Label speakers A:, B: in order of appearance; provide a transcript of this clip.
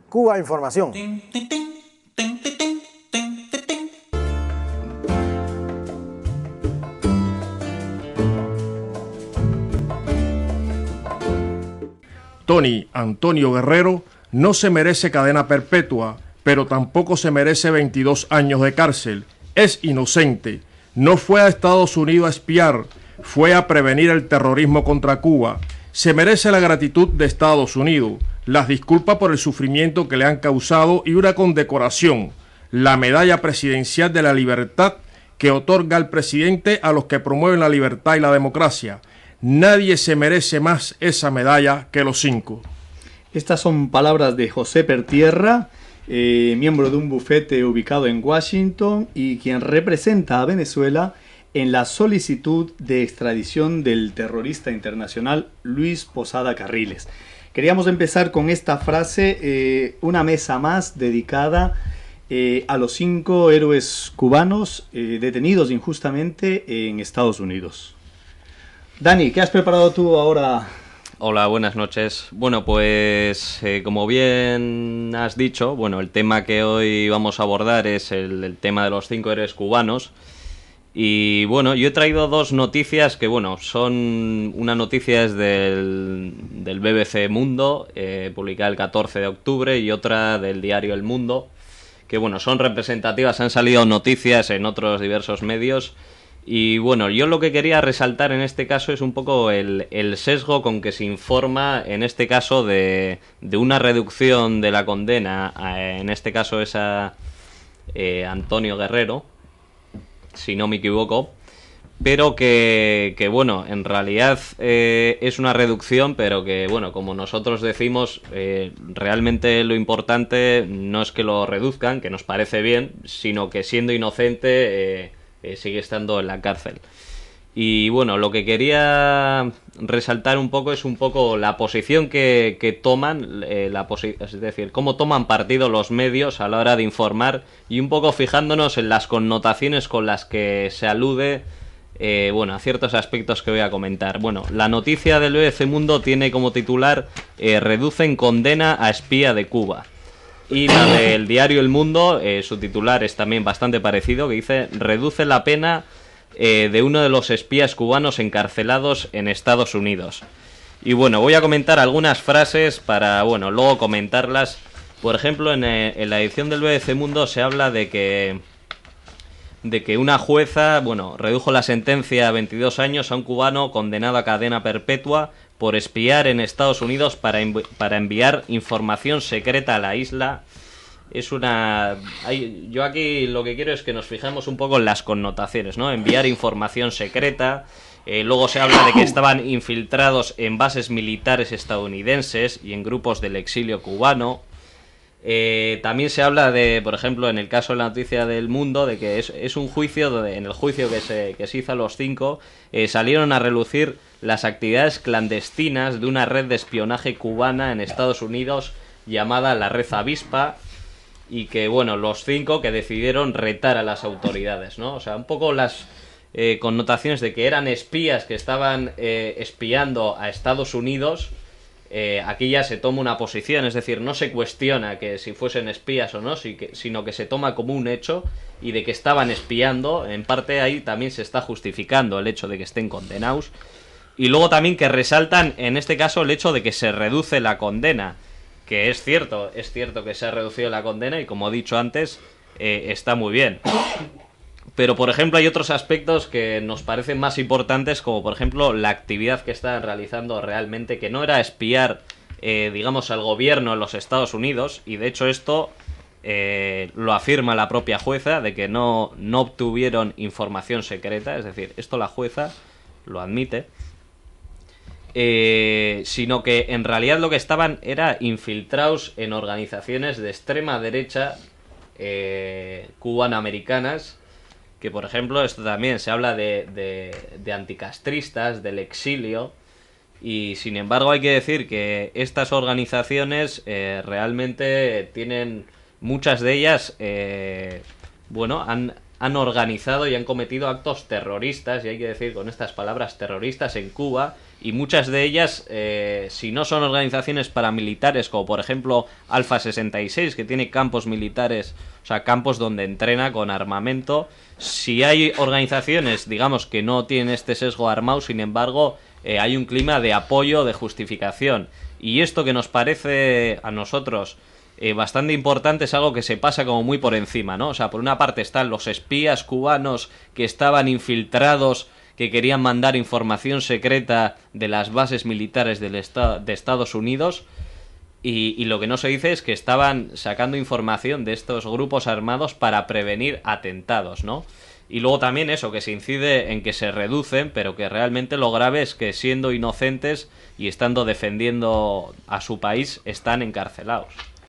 A: Cuba Información.
B: Tony Antonio Guerrero no se merece cadena perpetua, pero tampoco se merece 22 años de cárcel. Es inocente. No fue a Estados Unidos a espiar, fue a prevenir el terrorismo contra Cuba. Se merece la gratitud de Estados Unidos, las disculpas por el sufrimiento que le han causado y una condecoración, la medalla presidencial de la libertad que otorga el presidente a los que promueven la libertad y la democracia. Nadie se merece más esa medalla que los 5.
C: Estas son palabras de José Pertierra, miembro de un bufete ubicado en Washington y quien representa a Venezuela en la solicitud de extradición del terrorista internacional Luis Posada Carriles. Queríamos empezar con esta frase, una mesa más dedicada a los 5 héroes cubanos detenidos injustamente en Estados Unidos. Dani, ¿qué has preparado tú ahora?
D: Hola, buenas noches. Bueno, pues como bien has dicho, bueno, el tema que hoy vamos a abordar es el tema de los 5 héroes cubanos. Y bueno, yo he traído 2 noticias que, bueno, son... Una noticia es del BBC Mundo, publicada el 14 de octubre, y otra del diario El Mundo, que, bueno, son representativas, han salido noticias en otros diversos medios. Y bueno, yo lo que quería resaltar en este caso es un poco el sesgo con que se informa, en este caso, de una reducción de la condena, en este caso es a Antonio Guerrero, si no me equivoco, pero que bueno, en realidad es una reducción, pero que, bueno, como nosotros decimos, realmente lo importante no es que lo reduzcan, que nos parece bien, sino que siendo inocente... sigue estando en la cárcel. Y bueno, lo que quería resaltar un poco es un poco la posición que toman, es decir, cómo toman partido los medios a la hora de informar y un poco fijándonos en las connotaciones con las que se alude, bueno, a ciertos aspectos que voy a comentar. Bueno, la noticia del BBC Mundo tiene como titular reducen condena a espía de Cuba. Y la del diario El Mundo, su titular es también bastante parecido, que dice reduce la pena de uno de los espías cubanos encarcelados en Estados Unidos. Y bueno, voy a comentar algunas frases para, bueno, luego comentarlas. Por ejemplo, en la edición del BBC Mundo se habla de que una jueza, bueno, redujo la sentencia a 22 años a un cubano condenado a cadena perpetua por espiar en Estados Unidos para enviar información secreta a la isla. Es una... Yo aquí lo que quiero es que nos fijemos un poco en las connotaciones, ¿no? Enviar información secreta. Luego se habla de que estaban infiltrados en bases militares estadounidenses y en grupos del exilio cubano. También se habla de, por ejemplo, en el caso de la noticia del Mundo, de que es un juicio donde, en el juicio que se hizo a los 5, salieron a relucir las actividades clandestinas de una red de espionaje cubana en Estados Unidos llamada la Red Avispa, y que, bueno, los 5 que decidieron retar a las autoridades, ¿no? O sea, un poco las connotaciones de que eran espías que estaban espiando a Estados Unidos. Aquí ya se toma una posición, es decir, no se cuestiona que si fuesen espías o no, sino que se toma como un hecho, y de que estaban espiando. En parte ahí también se está justificando el hecho de que estén condenados. Y luego también que resaltan, en este caso, el hecho de que se reduce la condena, que es cierto que se ha reducido la condena y, como he dicho antes, está muy bien. Pero, por ejemplo, hay otros aspectos que nos parecen más importantes, como por ejemplo la actividad que estaban realizando realmente, que no era espiar, digamos, al gobierno en los Estados Unidos, y de hecho esto lo afirma la propia jueza, de que no obtuvieron información secreta, es decir, esto la jueza lo admite, sino que en realidad lo que estaban era infiltrados en organizaciones de extrema derecha cubanoamericanas, que por ejemplo esto también se habla de anticastristas, del exilio, y sin embargo hay que decir que estas organizaciones realmente tienen, muchas de ellas, bueno, han organizado y han cometido actos terroristas, y hay que decir con estas palabras, terroristas en Cuba, y muchas de ellas, si no son organizaciones paramilitares, como por ejemplo Alfa 66, que tiene campos militares, o sea, campos donde entrena con armamento, si hay organizaciones, digamos, que no tienen este sesgo armado, sin embargo, hay un clima de apoyo, de justificación. Y esto que nos parece a nosotros bastante importante es algo que se pasa como muy por encima, ¿no? O sea, por una parte están los espías cubanos que estaban infiltrados, que querían mandar información secreta de las bases militares de Estados Unidos, y lo que no se dice es que estaban sacando información de estos grupos armados para prevenir atentados, ¿no? Y luego también eso, que se incide en que se reducen, pero que realmente lo grave es que siendo inocentes y estando defendiendo a su país están encarcelados.